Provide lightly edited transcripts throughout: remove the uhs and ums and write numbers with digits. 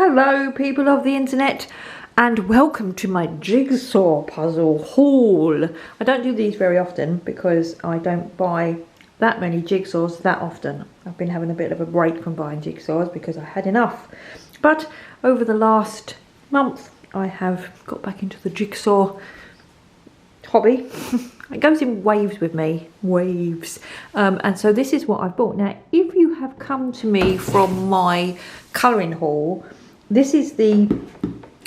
Hello people of the internet and welcome to my jigsaw puzzle haul. I don't do these very often because I don't buy that many jigsaws that often. I've been having a bit of a break from buying jigsaws because I had enough. But over the last month I have got back into the jigsaw hobby. It goes in waves with me, waves. And so this is what I've bought. Now, if you have come to me from my colouring haul, this is the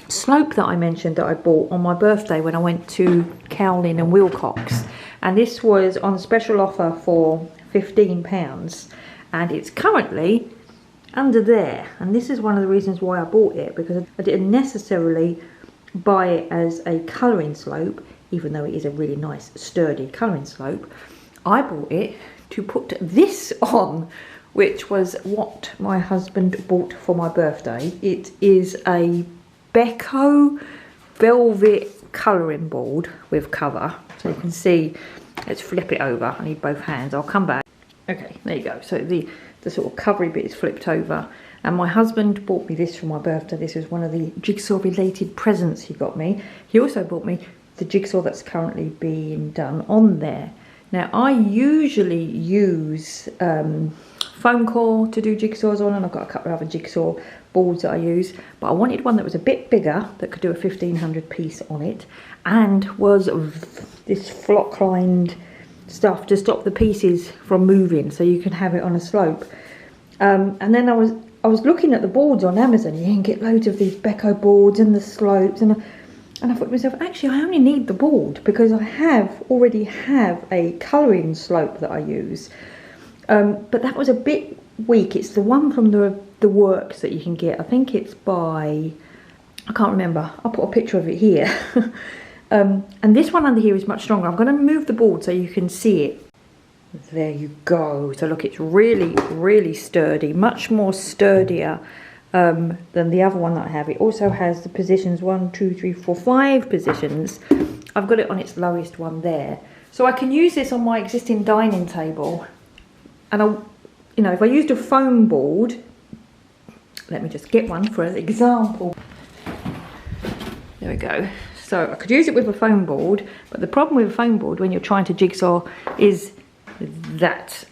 slope that I mentioned that I bought on my birthday when I went to Cowlin and Wilcox. And this was on special offer for £15. And it's currently under there. And this is one of the reasons why I bought it, because I didn't necessarily buy it as a colouring slope, even though it is a really nice sturdy colouring slope. I bought it to put this on, which was what my husband bought for my birthday. It is a Becco velvet colouring board with cover. So you can see, let's flip it over. I need both hands, I'll come back. Okay, there you go. So the sort of covery bit is flipped over. And my husband bought me this for my birthday. This was one of the jigsaw related presents he got me. He also bought me the jigsaw that's currently being done on there. Now I usually use foam core to do jigsaws on, and I've got a couple of other jigsaw boards that I use, but I wanted one that was a bit bigger that could do a 1500 piece on it and was this flock lined stuff to stop the pieces from moving so you can have it on a slope. And then I was looking at the boards on Amazon. You can get loads of these Becco boards and the slopes, and I thought to myself, actually I only need the board because I already have a colouring slope that I use. But that was a bit weak. It's the one from the works that you can get. I think it's by, I can't remember. I'll put a picture of it here. And this one under here is much stronger. I'm going to move the board so you can see it. There you go. So look, it's really, really sturdy. Much more sturdier than the other one that I have. It also has the positions 1, 2, 3, 4, 5 positions. I've got it on its lowest one there. So I can use this on my existing dining table. And if I used a foam board, let me just get one for an example. There we go. So I could use it with a foam board, but the problem with a foam board when you're trying to jigsaw is that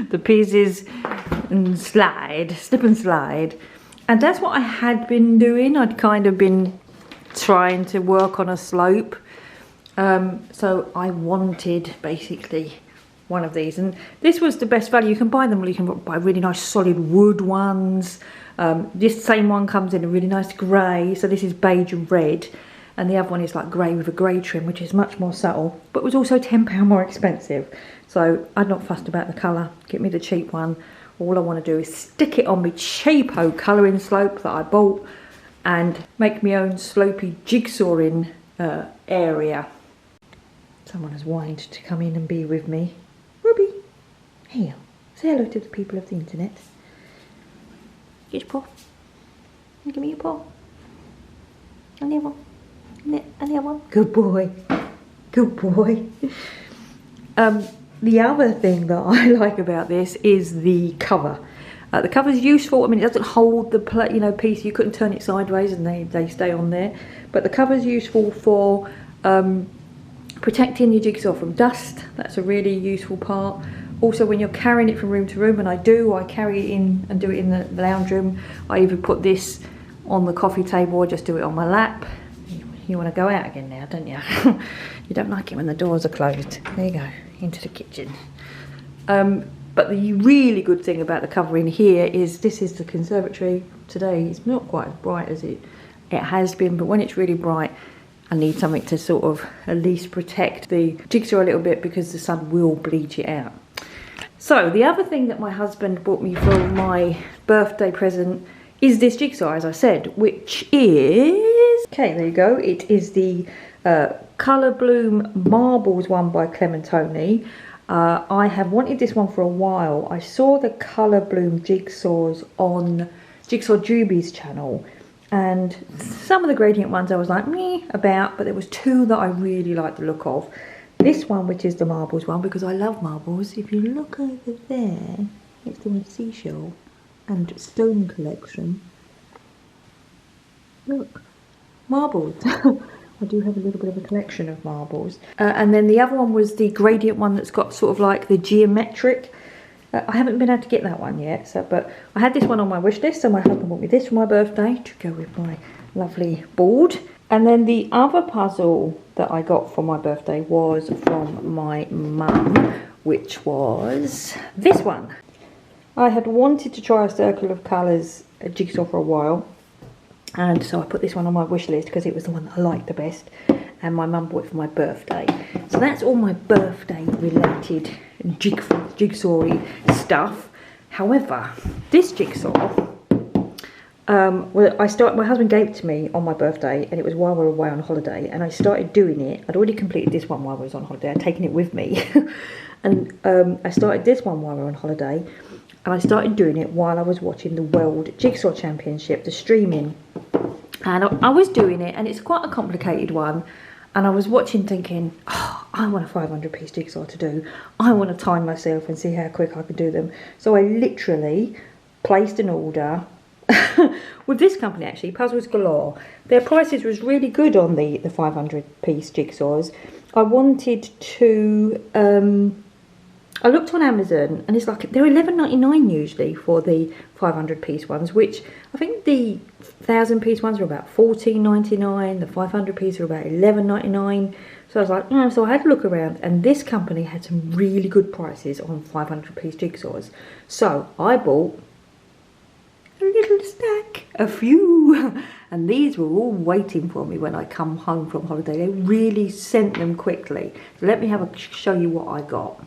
the pieces slip and slide. And that's what I had been doing. I'd kind of been trying to work on a slope. So I wanted basically one of these, and this was the best value. You can buy them, or you can buy really nice solid wood ones. This same one comes in a really nice grey, so this is beige and red, and the other one is like grey with a grey trim, which is much more subtle, but was also £10 more expensive. So I'd not fussed about the colour. Get me the cheap one. All I want to do is stick it on my cheapo colouring slope that I bought and make my own slopey jigsawing area. Someone has whined to come in and be with me. Ruby, here, say hello to the people of the internet. Get your paw. Give me your paw. Another one. Another one. Good boy. Good boy. The other thing that I like about this is the cover. The cover is useful. I mean, it doesn't hold the piece. You couldn't turn it sideways and they stay on there. But the cover is useful for protecting your jigsaw from dust. That's a really useful part. Also, when you're carrying it from room to room, and I carry it in and do it in the lounge room. I either put this on the coffee table or just do it on my lap. You want to go out again now, don't you? You don't like it when the doors are closed. There you go, into the kitchen. But the really good thing about the cover in here is this is the conservatory today. It's not quite as bright as it has been, but when it's really bright, I need something to sort of at least protect the jigsaw a little bit because the sun will bleach it out. So the other thing that my husband bought me for my birthday present is this jigsaw, as I said, which is, okay, there you go. It is the Colour Bloom Marbles one by Clementoni. I have wanted this one for a while. I saw the Colour Bloom jigsaws on Jigsaw Jubie's channel, and some of the gradient ones I was like meh about, but there was two that I really liked the look of. This one, which is the marbles one, because I love marbles. If you look over there, it's the seashell and stone collection. Look, marbles. I do have a little bit of a collection of marbles. And then the other one was the gradient one that's got sort of like the geometric. I haven't been able to get that one yet, but I had this one on my wish list, so my husband bought me this for my birthday to go with my lovely board. And then the other puzzle that I got for my birthday was from my mum, which was this one. I had wanted to try a circle of colours jigsaw for a while, and so I put this one on my wish list because it was the one that I liked the best, and my mum bought it for my birthday. So that's all my birthday related jigsaw stuff. However, this jigsaw, my husband gave it to me on my birthday, and it was while we were away on holiday, and I started doing it. I'd already completed this one while I was on holiday. I'd taken it with me and I started this one while we were on holiday, and I started doing it while I was watching the World Jigsaw Championship, the streaming. And I was doing it, and it's quite a complicated one. And I was watching thinking, oh, I want a 500-piece jigsaw to do. I want to time myself and see how quick I can do them. So I literally placed an order with this company, actually, Puzzles Galore. Their prices was really good on the 500-piece jigsaws. I wanted to... I looked on Amazon, and it's like they're $11.99 usually for the 500-piece ones, which I think the 1,000-piece ones are about $14.99. The 500-piece are about $11.99. So I was like, so I had a look around, and this company had some really good prices on 500-piece jigsaws. So I bought a little stack, a few, and these were all waiting for me when I come home from holiday. They really sent them quickly. So let me show you what I got.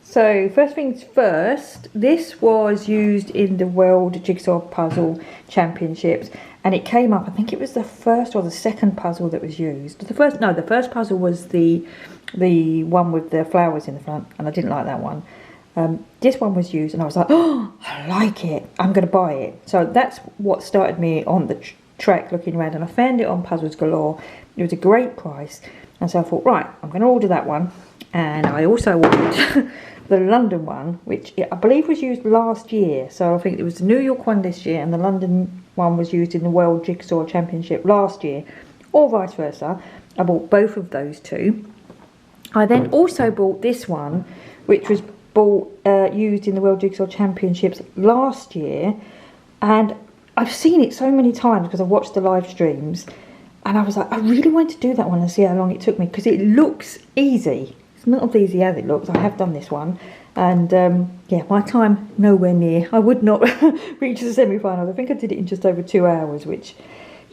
So first things first, this was used in the World Jigsaw Puzzle Championships, and it came up, I think it was the first or the second puzzle that was used. The first puzzle was the one with the flowers in the front, and I didn't like that one. This one was used, and I was like, oh, I like it, I'm going to buy it. So that's what started me on the track looking around, and I found it on Puzzles Galore. It was a great price, and so I thought, right, I'm going to order that one. And I also ordered the London one, which I believe was used last year. So I think it was the New York one this year, and the London one was used in the World Jigsaw Championship last year, or vice versa. I bought both of those two. I then also bought this one, which was used in the World Jigsaw Championships last year, and I've seen it so many times because I've watched the live streams, and I was like, I really want to do that one and see how long it took me, because it looks easy. It's not as easy as it looks. I have done this one, and yeah, my time nowhere near. I would not reach the semi-finals. I think I did it in just over 2 hours, which,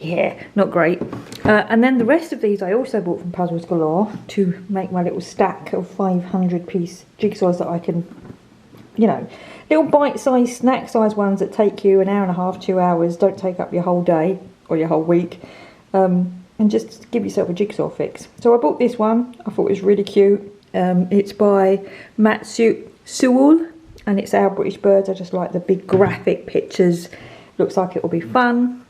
yeah, not great. And then the rest of these I also bought from Puzzles Galore to make my little stack of 500-piece jigsaws that I can, you know, little bite-sized, snack-sized ones that take you an hour and a half, 2 hours, don't take up your whole day or your whole week, and just give yourself a jigsaw fix. So I bought this one. I thought it was really cute. It's by MacLeod, and it's Our British Birds. I just like the big graphic pictures. Looks like it will be fun.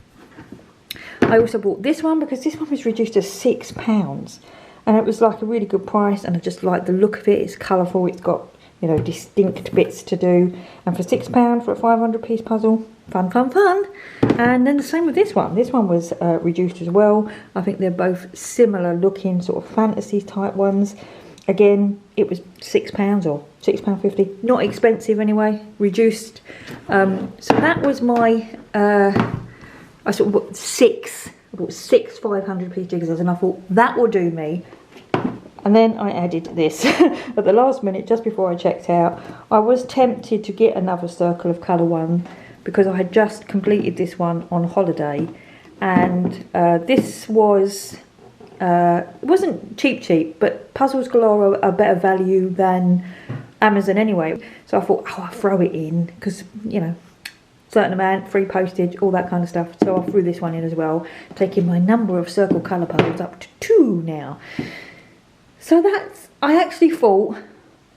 I also bought this one because this one was reduced to £6, and it was like a really good price, and I just like the look of it. It's colourful, it's got, you know, distinct bits to do, and for £6 for a 500-piece puzzle, fun, fun, fun. And then the same with this one. This one was reduced as well. I think they're both similar looking, sort of fantasy type ones. Again, it was £6 or £6.50. Not expensive anyway, reduced. So that was my, I sort of bought six 500-piece jigsaws, and I thought that will do me. And then I added this at the last minute, just before I checked out. I was tempted to get another circle of colour one because I had just completed this one on holiday, and this was it wasn't cheap, but Puzzles Galore are a better value than Amazon anyway. So I thought, oh, I'll throw it in because, you know, certain amount, free postage, all that kind of stuff. So I threw this one in as well, taking my number of circle colour puzzles up to 2 now. So that's, I actually thought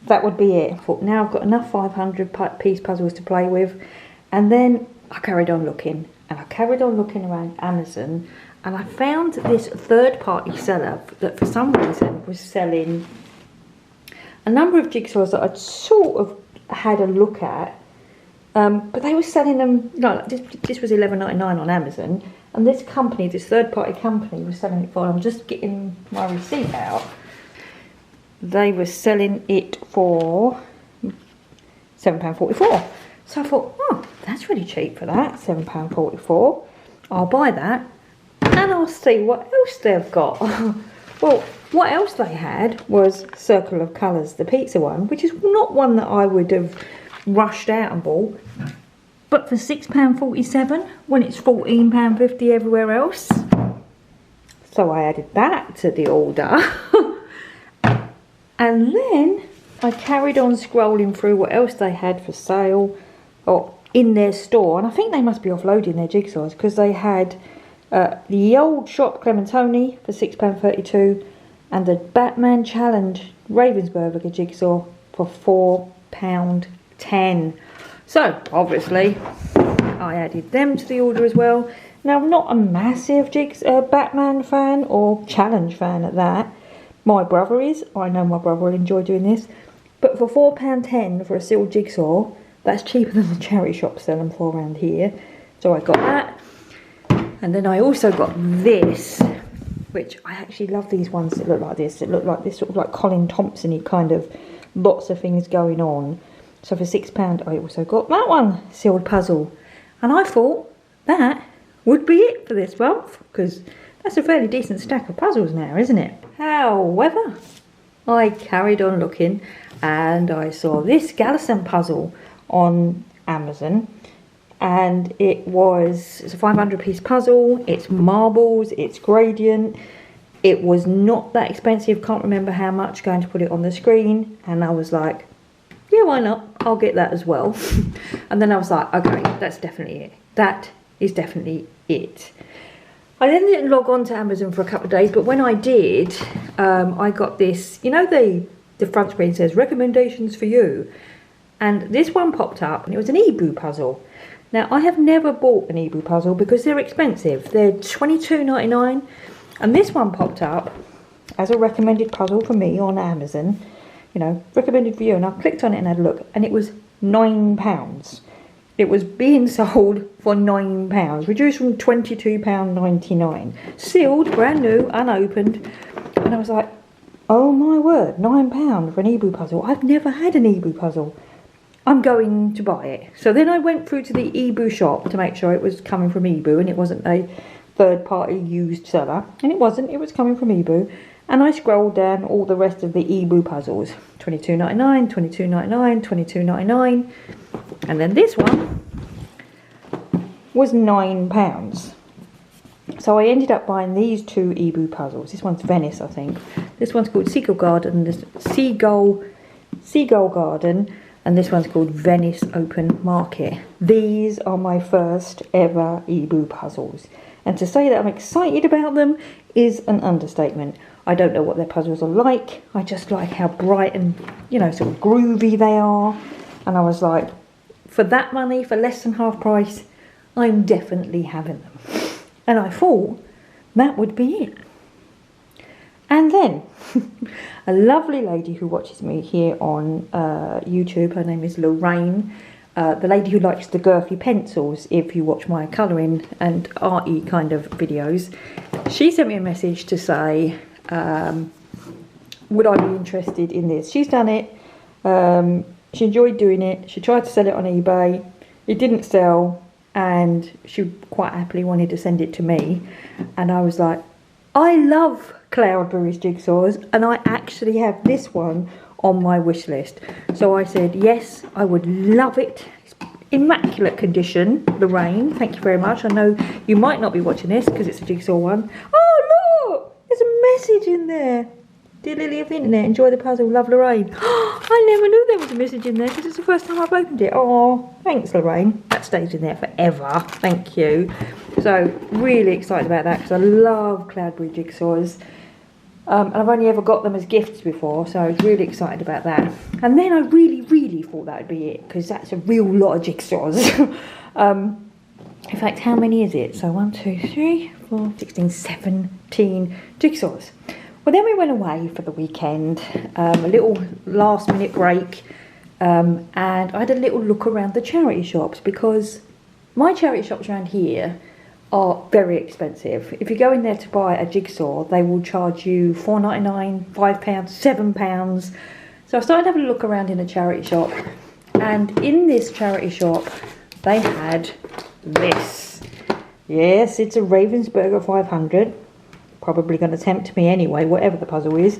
that would be it. I thought, now I've got enough 500-piece puzzles to play with. And then I carried on looking, and I carried on looking around Amazon, and I found this third-party seller that for some reason was selling a number of jigsaws that I'd sort of had a look at, but they were selling them, no, this was $11.99 on Amazon, And this company, this third-party company, was selling it for, I'm just getting my receipt out. They were selling it for £7.44. So I thought, oh, that's really cheap for that, £7.44. I'll buy that and I'll see what else they've got. Well, what else they had was Circle of Colours, the pizza one, which is not one that I would have rushed out and bought. But for £6.47 when it's £14.50 everywhere else. So I added that to the order. And then I carried on scrolling through what else they had for sale or in their store. And I think they must be offloading their jigsaws because they had the old shop Clementoni for £6.32 and the Batman Challenge Ravensburger jigsaw for £4.10. So obviously I added them to the order as well. Now I'm not a massive Batman fan or Challenge fan at that. My brother is. I know my brother will enjoy doing this. But for £4.10 for a sealed jigsaw, that's cheaper than the charity shops sell them for around here. So I got that. And then I also got this, which I actually love these ones that look like this. It look like this sort of like Colin Thompson-y kind of lots of things going on. So for £6 I also got that one, sealed puzzle. And I thought that would be it for this month, because that's a fairly decent stack of puzzles now, isn't it? However, I carried on looking and I saw this Gallison puzzle on Amazon. And it's a 500-piece puzzle, it's marbles, it's gradient. It was not that expensive, can't remember how much, going to put it on the screen. And I was like, yeah, why not? I'll get that as well. And then I was like, okay, that's definitely it. That is definitely it. I then didn't log on to Amazon for a couple of days, but when I did, I got this, you know, the front screen says recommendations for you. And this one popped up and it was an Ebu puzzle. Now, I have never bought an Ebu puzzle because they're expensive. They're $22.99. And this one popped up as a recommended puzzle for me on Amazon. You know, recommended for you. And I clicked on it and had a look. And it was £9. It was being sold for £9. Reduced from £22.99. Sealed, brand new, unopened. And I was like, oh my word, £9 for an Ebu puzzle. I've never had an Ebu puzzle. I'm going to buy it. So then I went through to the Ebu shop to make sure it was coming from Ebu and it wasn't a third-party used seller. And it wasn't, it was coming from Ebu. And I scrolled down all the rest of the Ebu puzzles. $22.99, $22.99, $22.99. And then this one was £9. So I ended up buying these two Ebu puzzles. This one's Venice, I think. This one's called Seagull Garden. This Seagull Garden. And this one's called Venice Open Market. These are my first ever Ebu puzzles. And to say that I'm excited about them is an understatement. I don't know what their puzzles are like. I just like how bright and, you know, sort of groovy they are. And I was like, for that money, for less than half price, I'm definitely having them. And I thought that would be it. And then a lovely lady who watches me here on YouTube, her name is Lorraine, the lady who likes the girthy pencils, if you watch my colouring and arty kind of videos, she sent me a message to say, would I be interested in this? She's done it, she enjoyed doing it, she tried to sell it on eBay, it didn't sell, and she quite happily wanted to send it to me. And I was like, I love Cloudberry's jigsaws, and I actually have this one on my wish list. So I said, yes, I would love it. It's immaculate condition, Lorraine, thank you very much. I know you might not be watching this because it's a jigsaw one. Oh, look, there's a message in there. Dear Lily of the Internet, enjoy the puzzle, love Lorraine. I never knew there was a message in there because it's the first time I've opened it. Oh, thanks Lorraine. That stays in there forever. Thank you. So, really excited about that because I love Cloudberry jigsaws. And I've only ever got them as gifts before, so I was really excited about that. And then I really thought that would be it, because that's a real lot of jigsaws. In fact, how many is it? So 1, 2, 3, 4, 16, 17 jigsaws. Well, then we went away for the weekend, a little last minute break, and I had a little look around the charity shops, because my charity shops around here are very expensive. If you go in there to buy a jigsaw, they will charge you £4.99, £5, £7. So I started having a look around in a charity shop, and in this charity shop they had this. Yes, it's a Ravensburger 500. Probably going to tempt me anyway, whatever the puzzle is.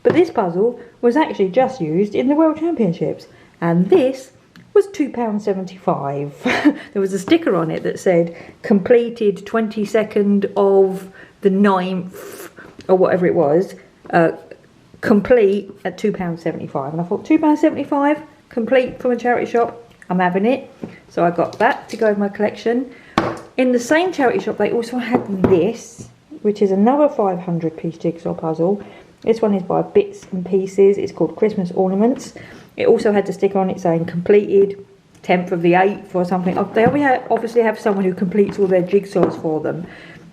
But this puzzle was actually just used in the World Championships, and this was £2.75. There was a sticker on it that said completed 22nd of the 9th, or whatever it was, complete at £2.75. And I thought, £2.75 complete from a charity shop, I'm having it. So I got that to go with my collection. In the same charity shop they also had this, which is another 500-piece jigsaw puzzle. This one is by Bits and Pieces. It's called Christmas Ornaments. It also had the sticker on it saying completed 10th of the 8th or something. They obviously have someone who completes all their jigsaws for them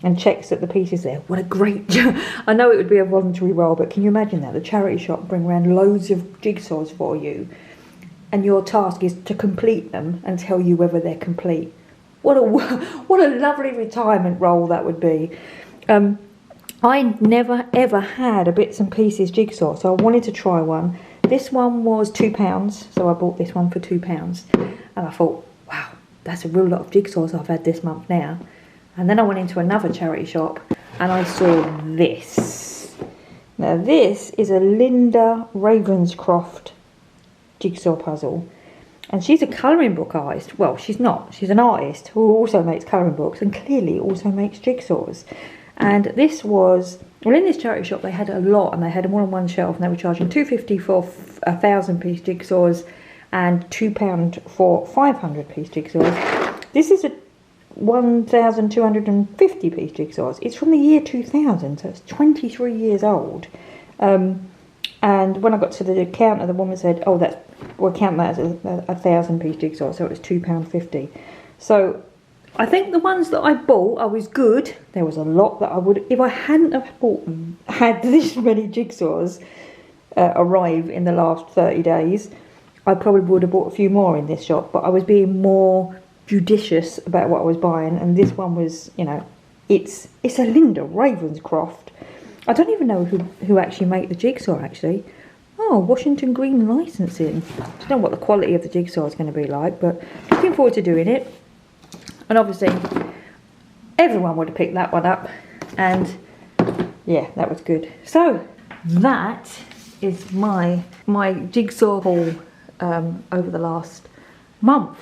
and checks that the piece is there. What a great I know it would be a voluntary role, but can you imagine that? The charity shop bring around loads of jigsaws for you, and your task is to complete them and tell you whether they're complete. What a lovely retirement role that would be. I never ever had a Bits and Pieces jigsaw, so I wanted to try one. This one was £2, so I bought this one for £2. And I thought, wow, that's a real lot of jigsaws I've had this month now. And then I went into another charity shop and I saw this. Now this is a Linda Ravenscroft jigsaw puzzle. And she's a colouring book artist. Well, she's not. She's an artist who also makes colouring books and clearly also makes jigsaws. And this was, well, in this charity shop they had a lot, and they had them all on one shelf, and they were charging £2.50 for 1,000-piece jigsaws and £2 for 500-piece jigsaws. This is a 1,250-piece jigsaws. It's from the year 2000, so it's 23 years old. And when I got to the counter, the woman said, "Oh, we'll count that as a 1,000-piece jigsaw," so it was £2.50. So I think the ones that I bought, I was good. There was a lot that I would, if I hadn't have had this many jigsaws arrive in the last 30 days, I probably would have bought a few more in this shop. But I was being more judicious about what I was buying, and this one was, you know, it's a Linda Ravenscroft. I don't even know who actually make the jigsaw, actually. Oh, Washington Green Licensing. I don't know what the quality of the jigsaw is going to be like, but looking forward to doing it. And obviously, everyone would have picked that one up. And yeah, that was good. So, that is my jigsaw haul over the last month.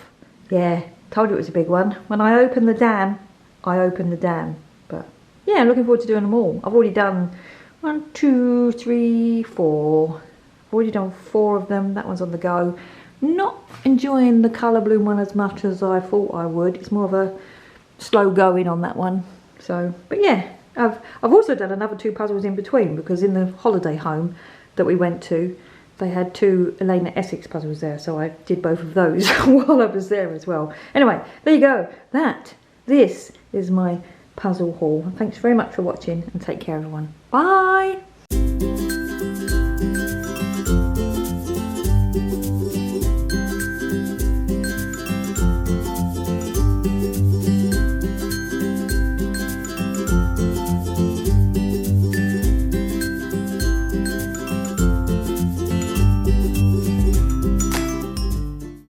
Yeah, told you it was a big one. When I opened the dam, I opened the dam. But yeah, I'm looking forward to doing them all. I've already done 1, 2, 3, 4. I've already done 4 of them. That one's on the go. Not enjoying the colour bloom one as much as I thought I would. It's more of a slow going on that one. So, but yeah, I've also done another 2 puzzles in between, because in the holiday home that we went to, they had 2 Elena Essex puzzles there, so I did both of those while I was there as well. Anyway, there you go. This is my puzzle haul. Thanks very much for watching, and take care everyone. Bye!